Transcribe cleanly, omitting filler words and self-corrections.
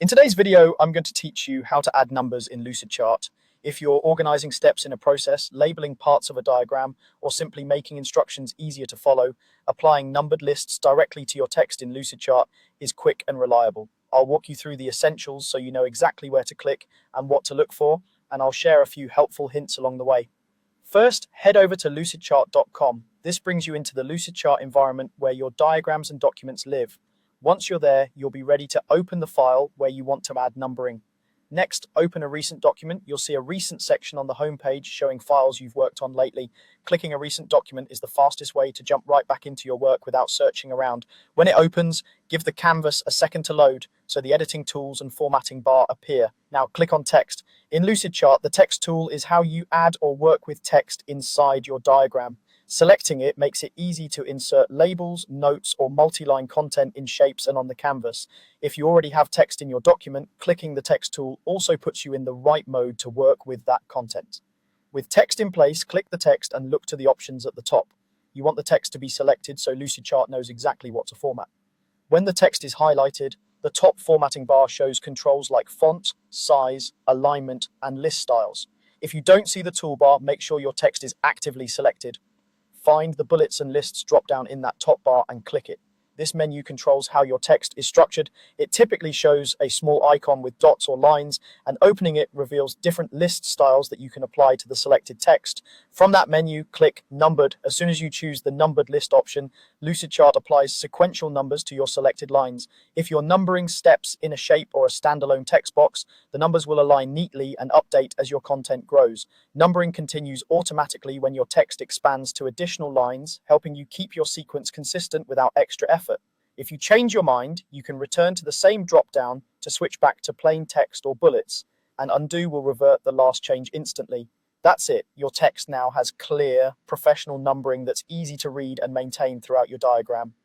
In today's video, I'm going to teach you how to add numbers in Lucidchart. If you're organizing steps in a process, labeling parts of a diagram, or simply making instructions easier to follow, applying numbered lists directly to your text in Lucidchart is quick and reliable. I'll walk you through the essentials so you know exactly where to click and what to look for, and I'll share a few helpful hints along the way. First, head over to lucidchart.com. This brings you into the Lucidchart environment where your diagrams and documents live. Once you're there, you'll be ready to open the file where you want to add numbering. Next, open a recent document. You'll see a recent section on the home page showing files you've worked on lately. Clicking a recent document is the fastest way to jump right back into your work without searching around. When it opens, give the canvas a second to load so the editing tools and formatting bar appear. Now click on text. In Lucidchart, the text tool is how you add or work with text inside your diagram. Selecting it makes it easy to insert labels, notes, or multi-line content in shapes and on the canvas. If you already have text in your document, clicking the text tool also puts you in the right mode to work with that content. With text in place, click the text and look to the options at the top. You want the text to be selected so Lucidchart knows exactly what to format. When the text is highlighted, the top formatting bar shows controls like font, size, alignment, and list styles. If you don't see the toolbar, make sure your text is actively selected. Find the bullets and lists drop-down in that top bar and click it. This menu controls how your text is structured. It typically shows a small icon with dots or lines, and opening it reveals different list styles that you can apply to the selected text. From that menu, click Numbered. As soon as you choose the numbered list option, Lucidchart applies sequential numbers to your selected lines. If you're numbering steps in a shape or a standalone text box, the numbers will align neatly and update as your content grows. Numbering continues automatically when your text expands to additional lines, helping you keep your sequence consistent without extra effort. If you change your mind, you can return to the same drop-down to switch back to plain text or bullets, and undo will revert the last change instantly. That's it. Your text now has clear, professional numbering that's easy to read and maintain throughout your diagram.